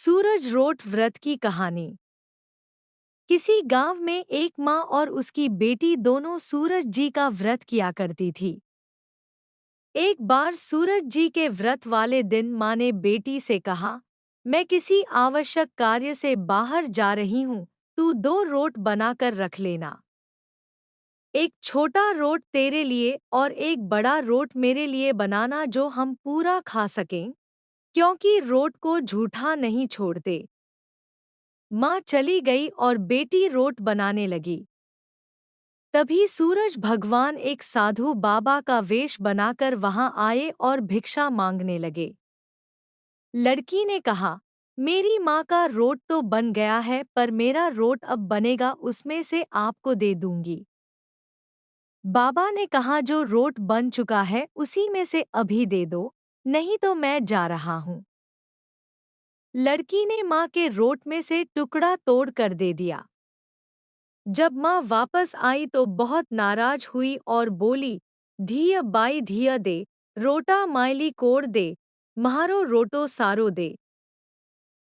सूरज road व्रत की कहानी। किसी गांव में एक माँ और उसकी बेटी दोनों सूरज जी का व्रत किया करती थी। एक बार सूरज जी के व्रत वाले दिन माँ ने बेटी से कहा, मैं किसी आवश्यक कार्य से बाहर जा रही हूँ, तू 2 रोट बनाकर रख लेना। एक छोटा रोट तेरे लिए और एक बड़ा रोट मेरे लिए बनाना, जो हम पूरा खा सकें, क्योंकि रोट को झूठा नहीं छोड़ते। माँ चली गई और बेटी रोट बनाने लगी। तभी सूरज भगवान एक साधु बाबा का वेश बनाकर वहां आए और भिक्षा मांगने लगे। लड़की ने कहा, मेरी माँ का रोट तो बन गया है, पर मेरा रोट अब बनेगा, उसमें से आपको दे दूंगी। बाबा ने कहा, जो रोट बन चुका है उसी में से अभी दे दो, नहीं तो मैं जा रहा हूँ। लड़की ने माँ के रोट में से टुकड़ा तोड़ कर दे दिया। जब माँ वापस आई तो बहुत नाराज हुई और बोली, धिय बाई धिय दे, रोटा मायली कोड़ दे, म्हारो रोटो सारो दे।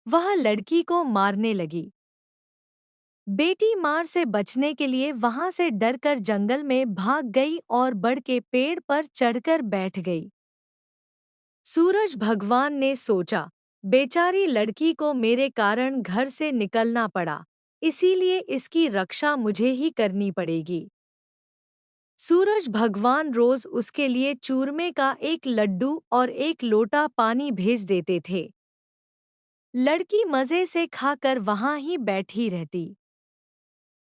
वह लड़की को मारने लगी। बेटी मार से बचने के लिए वहां से डरकर जंगल में भाग गई और बड़ के पेड़ पर चढ़कर बैठ गई। सूरज भगवान ने सोचा, बेचारी लड़की को मेरे कारण घर से निकलना पड़ा, इसीलिए इसकी रक्षा मुझे ही करनी पड़ेगी। सूरज भगवान रोज उसके लिए चूरमे का एक लड्डू और एक लोटा पानी भेज देते थे। लड़की मजे से खाकर वहां ही बैठी रहती।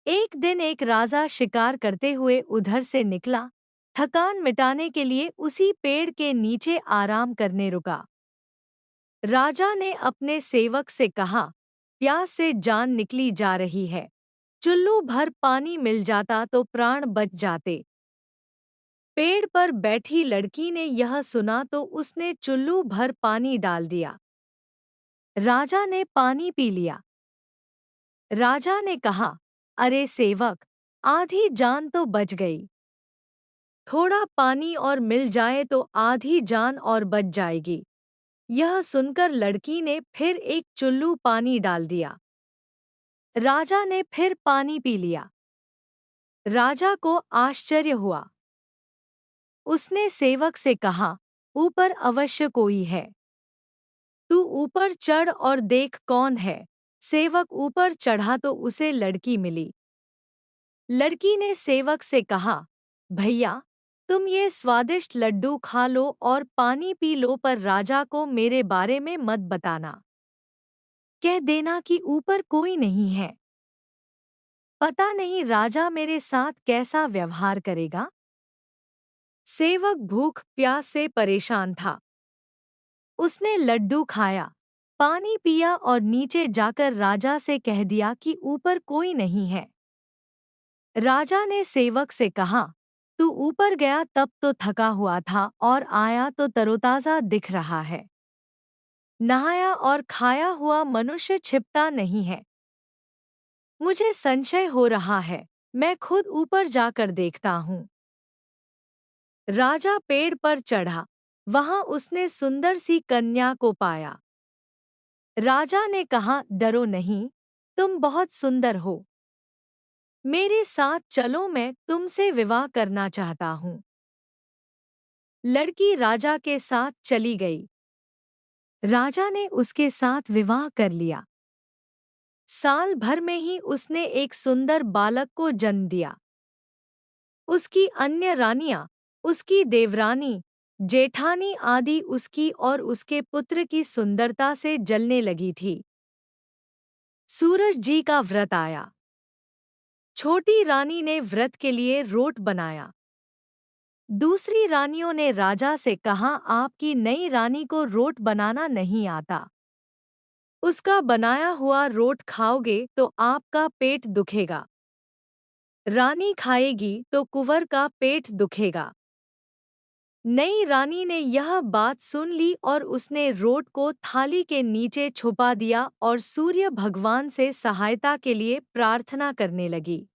एक दिन एक राजा शिकार करते हुए उधर से निकला। थकान मिटाने के लिए उसी पेड़ के नीचे आराम करने रुका। राजा ने अपने सेवक से कहा, प्यास से जान निकली जा रही है, चुल्लू भर पानी मिल जाता तो प्राण बच जाते। पेड़ पर बैठी लड़की ने यह सुना तो उसने चुल्लू भर पानी डाल दिया। राजा ने पानी पी लिया। राजा ने कहा, अरे सेवक, आधी जान तो बच गई। थोड़ा पानी और मिल जाए तो आधी जान और बच जाएगी। यह सुनकर लड़की ने फिर एक चुल्लू पानी डाल दिया। राजा ने फिर पानी पी लिया। राजा को आश्चर्य हुआ। उसने सेवक से कहा, ऊपर अवश्य कोई है, तू ऊपर चढ़ और देख कौन है। सेवक ऊपर चढ़ा तो उसे लड़की मिली। लड़की ने सेवक से कहा, भैया, तुम ये स्वादिष्ट लड्डू खा लो और पानी पी लो, पर राजा को मेरे बारे में मत बताना। कह देना कि ऊपर कोई नहीं है। पता नहीं राजा मेरे साथ कैसा व्यवहार करेगा। सेवक भूख प्यास से परेशान था। उसने लड्डू खाया, पानी पिया और नीचे जाकर राजा से कह दिया कि ऊपर कोई नहीं है। राजा ने सेवक से कहा, तू ऊपर गया तब तो थका हुआ था और आया तो तरोताजा दिख रहा है। नहाया और खाया हुआ मनुष्य छिपता नहीं है। मुझे संशय हो रहा है, मैं खुद ऊपर जाकर देखता हूँ। राजा पेड़ पर चढ़ा। वहां उसने सुंदर सी कन्या को पाया। राजा ने कहा, डरो नहीं, तुम बहुत सुंदर हो। मेरे साथ चलो, मैं तुमसे विवाह करना चाहता हूँ। लड़की राजा के साथ चली गई। राजा ने उसके साथ विवाह कर लिया। साल भर में ही उसने एक सुंदर बालक को जन्म दिया। उसकी अन्य रानियां, उसकी देवरानी, जेठानी आदि उसकी और उसके पुत्र की सुंदरता से जलने लगी थी। सूरज जी का व्रत आया। छोटी रानी ने व्रत के लिए रोट बनाया। दूसरी रानियों ने राजा से कहा, आपकी नई रानी को रोट बनाना नहीं आता। उसका बनाया हुआ रोट खाओगे तो आपका पेट दुखेगा। रानी खाएगी तो कुंवर का पेट दुखेगा। नई रानी ने यह बात सुन ली और उसने रोट को थाली के नीचे छुपा दिया और सूर्य भगवान से सहायता के लिए प्रार्थना करने लगी।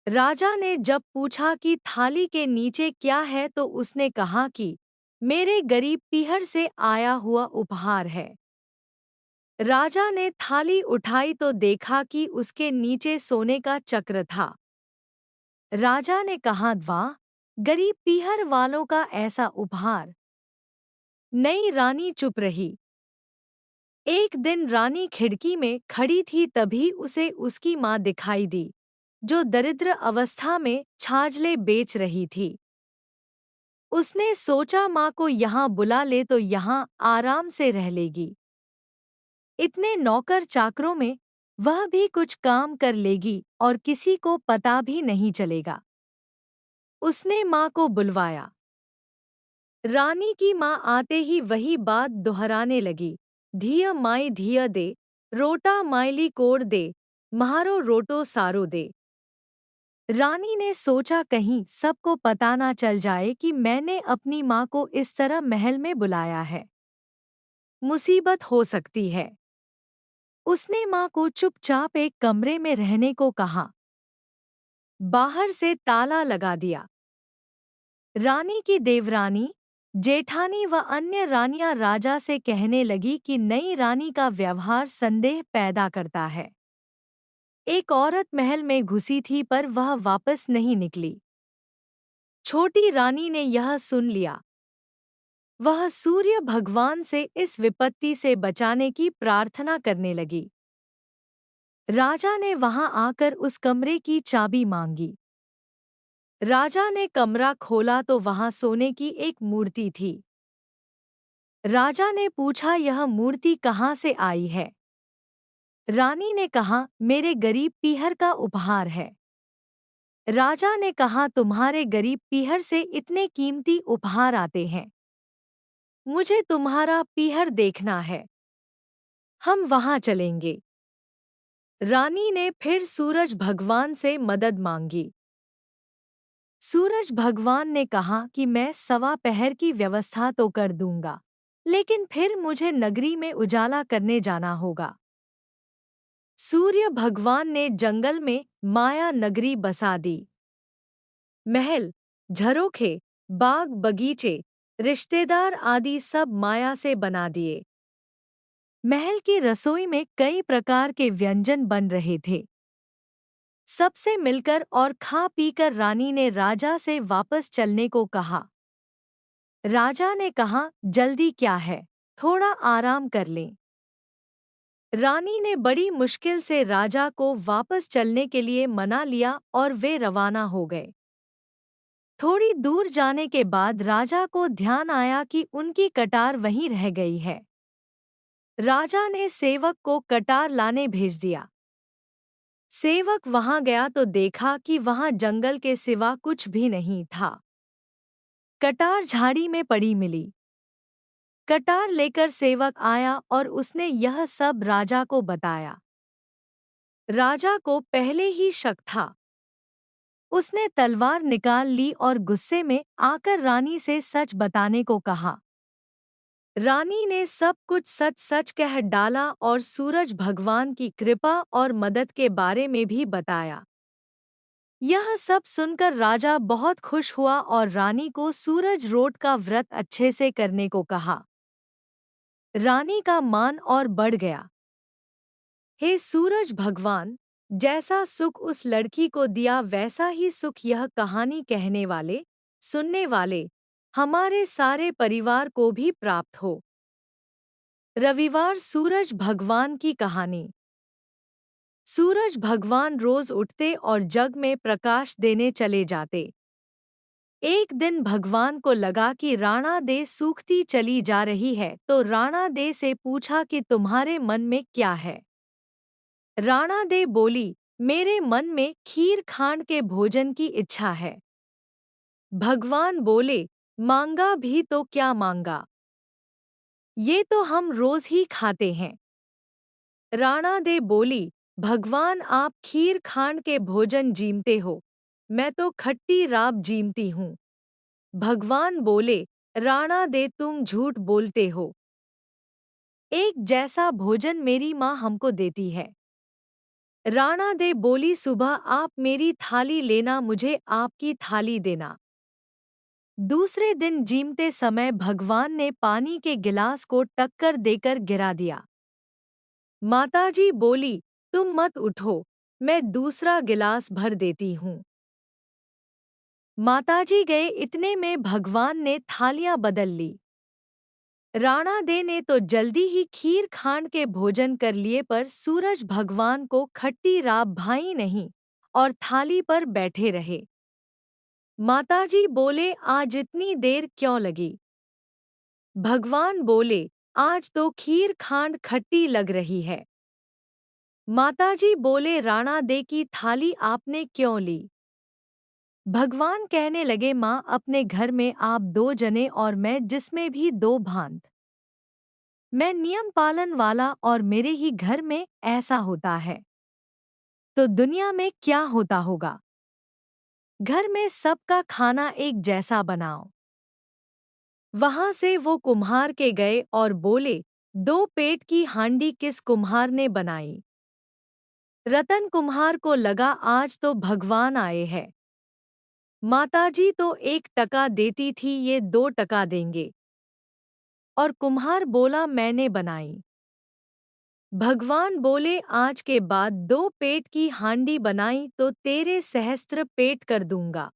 राजा ने जब पूछा कि थाली के नीचे क्या है तो उसने कहा कि मेरे गरीब पीहर से आया हुआ उपहार है। राजा ने थाली उठाई तो देखा कि उसके नीचे सोने का चक्र था। राजा ने कहा, वाह, गरीब पीहर वालों का ऐसा उपहार। नई रानी चुप रही। एक दिन रानी खिड़की में खड़ी थी, तभी उसे उसकी माँ दिखाई दी, जो दरिद्र अवस्था में छाजले बेच रही थी। उसने सोचा, माँ को यहाँ बुला ले तो यहाँ आराम से रह लेगी। इतने नौकर चाकरों में वह भी कुछ काम कर लेगी और किसी को पता भी नहीं चलेगा। उसने माँ को बुलवाया। रानी की माँ आते ही वही बात दोहराने लगी, धिय माई धिय दे, रोटा मायली कोड़ दे, म्हारो रोटो सारो दे। रानी ने सोचा, कहीं सबको पता ना चल जाए कि मैंने अपनी माँ को इस तरह महल में बुलाया है। मुसीबत हो सकती है। उसने माँ को चुपचाप एक कमरे में रहने को कहा। बाहर से ताला लगा दिया। रानी की देवरानी, जेठानी व अन्य रानियां राजा से कहने लगी कि नई रानी का व्यवहार संदेह पैदा करता है। एक औरत महल में घुसी थी पर वह वापस नहीं निकली। छोटी रानी ने यह सुन लिया। वह सूर्य भगवान से इस विपत्ति से बचाने की प्रार्थना करने लगी। राजा ने वहां आकर उस कमरे की चाबी मांगी। राजा ने कमरा खोला तो वहां सोने की एक मूर्ति थी। राजा ने पूछा, यह मूर्ति कहाँ से आई है? रानी ने कहा, मेरे गरीब पीहर का उपहार है। राजा ने कहा, तुम्हारे गरीब पीहर से इतने कीमती उपहार आते हैं। मुझे तुम्हारा पीहर देखना है। हम वहां चलेंगे। रानी ने फिर सूरज भगवान से मदद मांगी। सूरज भगवान ने कहा कि मैं सवा पहर की व्यवस्था तो कर दूंगा, लेकिन फिर मुझे नगरी में उजाला करने जाना होगा। सूर्य भगवान ने जंगल में माया नगरी बसा दी। महल, झरोखे, बाग बगीचे, रिश्तेदार आदि सब माया से बना दिए। महल की रसोई में कई प्रकार के व्यंजन बन रहे थे। सबसे मिलकर और खा पीकर रानी ने राजा से वापस चलने को कहा। राजा ने कहा, जल्दी क्या है, थोड़ा आराम कर लें। रानी ने बड़ी मुश्किल से राजा को वापस चलने के लिए मना लिया और वे रवाना हो गए। थोड़ी दूर जाने के बाद राजा को ध्यान आया कि उनकी कटार वहीं रह गई है। राजा ने सेवक को कटार लाने भेज दिया। सेवक वहां गया तो देखा कि वहां जंगल के सिवा कुछ भी नहीं था। कटार झाड़ी में पड़ी मिली। कटार लेकर सेवक आया और उसने यह सब राजा को बताया। राजा को पहले ही शक था। उसने तलवार निकाल ली और गुस्से में आकर रानी से सच बताने को कहा। रानी ने सब कुछ सच सच कह डाला और सूरज भगवान की कृपा और मदद के बारे में भी बताया। यह सब सुनकर राजा बहुत खुश हुआ और रानी को सूरज रोट का व्रत अच्छे से करने को कहा। रानी का मान और बढ़ गया। हे सूरज भगवान, जैसा सुख उस लड़की को दिया वैसा ही सुख यह कहानी कहने वाले, सुनने वाले, हमारे सारे परिवार को भी प्राप्त हो। रविवार सूरज भगवान की कहानी। सूरज भगवान रोज उठते और जग में प्रकाश देने चले जाते। एक दिन भगवान को लगा कि राणा दे सूखती चली जा रही है, तो राणा दे से पूछा कि तुम्हारे मन में क्या है? राणा दे बोली, मेरे मन में खीर खांड के भोजन की इच्छा है। भगवान बोले, मांगा भी तो क्या मांगा, ये तो हम रोज ही खाते हैं। राणा दे बोली, भगवान आप खीर खांड के भोजन जीमते हो, मैं तो खट्टी राब जीमती हूँ। भगवान बोले, राणा दे तुम झूठ बोलते हो। एक जैसा भोजन मेरी माँ हमको देती है। राणा दे बोली, सुबह आप मेरी थाली लेना, मुझे आपकी थाली देना। दूसरे दिन जीमते समय भगवान ने पानी के गिलास को टक्कर देकर गिरा दिया। माताजी बोली, तुम मत उठो, मैं दूसरा गिलास भर देती हूँ। माताजी गए, इतने में भगवान ने थालियां बदल ली। राणा दे ने तो जल्दी ही खीर खांड के भोजन कर लिए, पर सूरज भगवान को खट्टी राब भाई नहीं और थाली पर बैठे रहे। माताजी बोले, आज इतनी देर क्यों लगी? भगवान बोले, आज तो खीर खांड खट्टी लग रही है। माताजी बोले, राणा दे की थाली आपने क्यों ली? भगवान कहने लगे, माँ, अपने घर में आप दो जने और मैं जिसमें भी दो भांत। मैं नियम पालन वाला और मेरे ही घर में ऐसा होता है, तो दुनिया में क्या होता होगा? घर में सबका खाना एक जैसा बनाओ। वहां से वो कुम्हार के गए और बोले, दो पेट की हांडी किस कुम्हार ने बनाई? रतन कुम्हार को लगा, आज तो भगवान आए हैं। माताजी तो 1 टका देती थी, ये 2 टका देंगे। और कुम्हार बोला, मैंने बनाई। भगवान बोले, आज के बाद 2 पेट की हांडी बनाई तो तेरे सहस्त्र पेट कर दूंगा।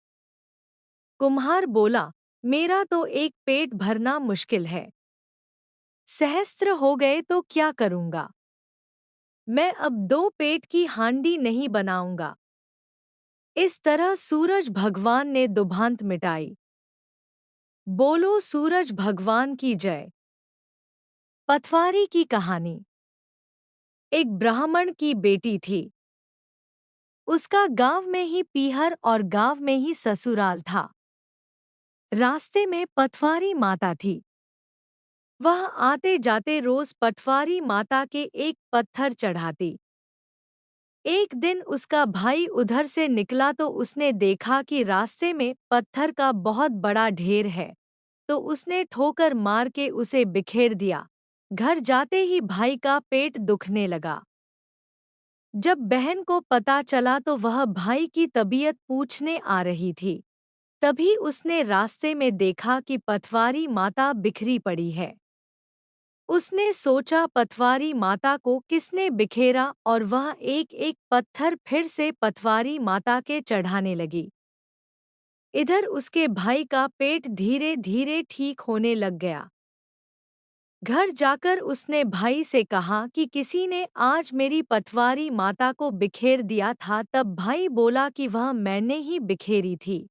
कुम्हार बोला, मेरा तो 1 पेट भरना मुश्किल है, सहस्त्र हो गए तो क्या करूंगा? मैं अब 2 पेट की हांडी नहीं बनाऊंगा। इस तरह सूरज भगवान ने दुभांत मिटाई। बोलो सूरज भगवान की जय। पथवारी की कहानी। एक ब्राह्मण की बेटी थी। उसका गांव में ही पीहर और गांव में ही ससुराल था। रास्ते में पटवारी माता थी। वह आते जाते रोज पटवारी माता के एक पत्थर चढ़ाती। एक दिन उसका भाई उधर से निकला तो उसने देखा कि रास्ते में पत्थर का बहुत बड़ा ढेर है, तो उसने ठोकर मार के उसे बिखेर दिया। घर जाते ही भाई का पेट दुखने लगा। जब बहन को पता चला तो वह भाई की तबीयत पूछने आ रही थी। तभी उसने रास्ते में देखा कि पटवारी माता बिखरी पड़ी है। उसने सोचा, पटवारी माता को किसने बिखेरा, और वह एक एक पत्थर फिर से पटवारी माता के चढ़ाने लगी। इधर उसके भाई का पेट धीरे धीरे ठीक होने लग गया। घर जाकर उसने भाई से कहा कि किसी ने आज मेरी पटवारी माता को बिखेर दिया था। तब भाई बोला कि वह मैंने ही बिखेरी थी।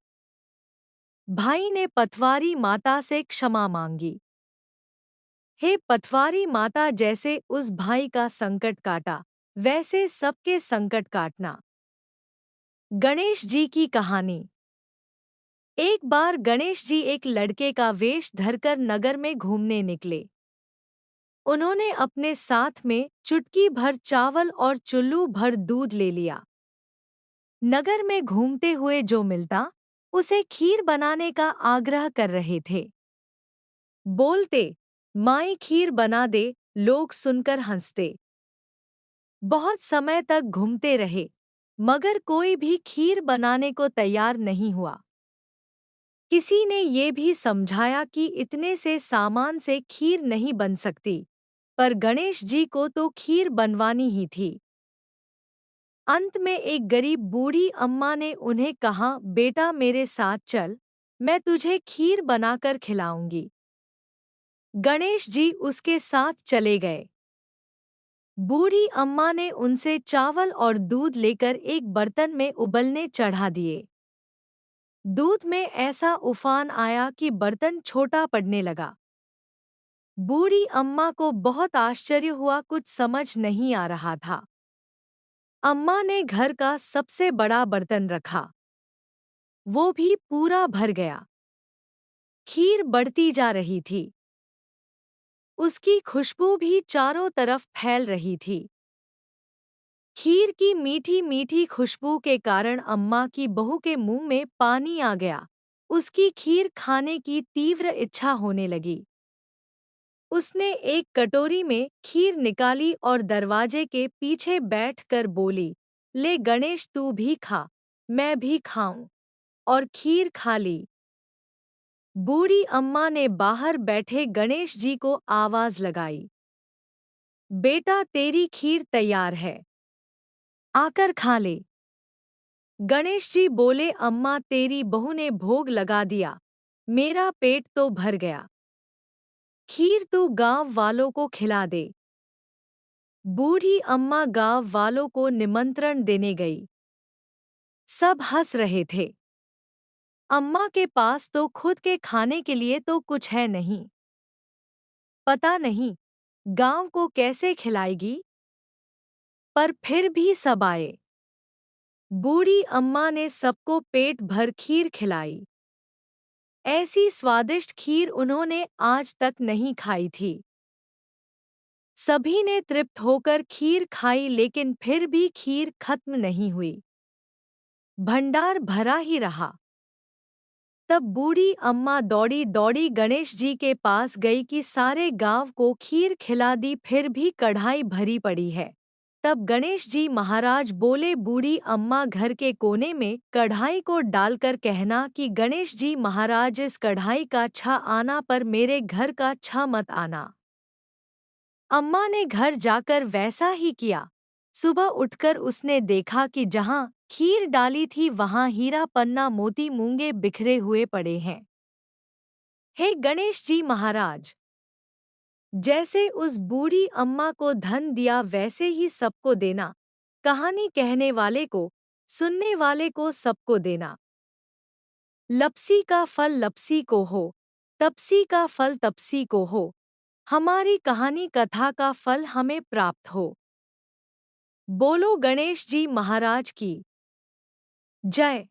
भाई ने पटवारी माता से क्षमा मांगी। हे पटवारी माता, जैसे उस भाई का संकट काटा, वैसे सबके संकट काटना। गणेश जी की कहानी। एक बार गणेश जी एक लड़के का वेश धरकर नगर में घूमने निकले। उन्होंने अपने साथ में चुटकी भर चावल और चुल्लू भर दूध ले लिया। नगर में घूमते हुए जो मिलता, उसे खीर बनाने का आग्रह कर रहे थे। बोलते, माई खीर बना दे, लोग सुनकर हंसते। बहुत समय तक घूमते रहे, मगर कोई भी खीर बनाने को तैयार नहीं हुआ। किसी ने ये भी समझाया कि इतने से सामान से खीर नहीं बन सकती, पर गणेश जी को तो खीर बनवानी ही थी। अंत में एक गरीब बूढ़ी अम्मा ने उन्हें कहा, बेटा मेरे साथ चल, मैं तुझे खीर बनाकर खिलाऊंगी। गणेश जी उसके साथ चले गए। बूढ़ी अम्मा ने उनसे चावल और दूध लेकर एक बर्तन में उबलने चढ़ा दिए। दूध में ऐसा उफान आया कि बर्तन छोटा पड़ने लगा। बूढ़ी अम्मा को बहुत आश्चर्य हुआ, कुछ समझ नहीं आ रहा था। अम्मा ने घर का सबसे बड़ा बर्तन रखा, वो भी पूरा भर गया। खीर बढ़ती जा रही थी, उसकी खुशबू भी चारों तरफ फैल रही थी। खीर की मीठी मीठी खुशबू के कारण अम्मा की बहू के मुंह में पानी आ गया। उसकी खीर खाने की तीव्र इच्छा होने लगी। उसने एक कटोरी में खीर निकाली और दरवाजे के पीछे बैठकर बोली, ले गणेश, तू भी खा, मैं भी खाऊं। और खीर खा ली। बूढ़ी अम्मा ने बाहर बैठे गणेश जी को आवाज लगाई। बेटा तेरी खीर तैयार है, आकर खा ले। गणेश जी बोले अम्मा तेरी बहू ने भोग लगा दिया, मेरा पेट तो भर गया। खीर तू गांव वालों को खिला दे। बूढ़ी अम्मा गांव वालों को निमंत्रण देने गई। सब हंस रहे थे। अम्मा के पास तो खुद के खाने के लिए तो कुछ है नहीं। पता नहीं गांव को कैसे खिलाएगी। पर फिर भी सब आए। बूढ़ी अम्मा ने सबको पेट भर खीर खिलाई। ऐसी स्वादिष्ट खीर उन्होंने आज तक नहीं खाई थी। सभी ने तृप्त होकर खीर खाई लेकिन फिर भी खीर खत्म नहीं हुई। भंडार भरा ही रहा। तब बूढ़ी अम्मा दौड़ी दौड़ी गणेश जी के पास गई कि सारे गांव को खीर खिला दी फिर भी कढ़ाई भरी पड़ी है। तब गणेश जी महाराज बोले बूढ़ी अम्मा घर के कोने में कढ़ाई को डालकर कहना कि गणेश जी महाराज इस कढ़ाई का छा आना पर मेरे घर का छा मत आना। अम्मा ने घर जाकर वैसा ही किया। सुबह उठकर उसने देखा कि जहाँ खीर डाली थी वहाँ हीरा पन्ना मोती मूंगे बिखरे हुए पड़े हैं। हे गणेश जी महाराज, जैसे उस बूढ़ी अम्मा को धन दिया वैसे ही सबको देना। कहानी कहने वाले को, सुनने वाले को सबको देना। लपसी का फल लपसी को हो, तपसी का फल तपसी को हो। हमारी कहानी कथा का फल हमें प्राप्त हो। बोलो गणेश जी महाराज की जय।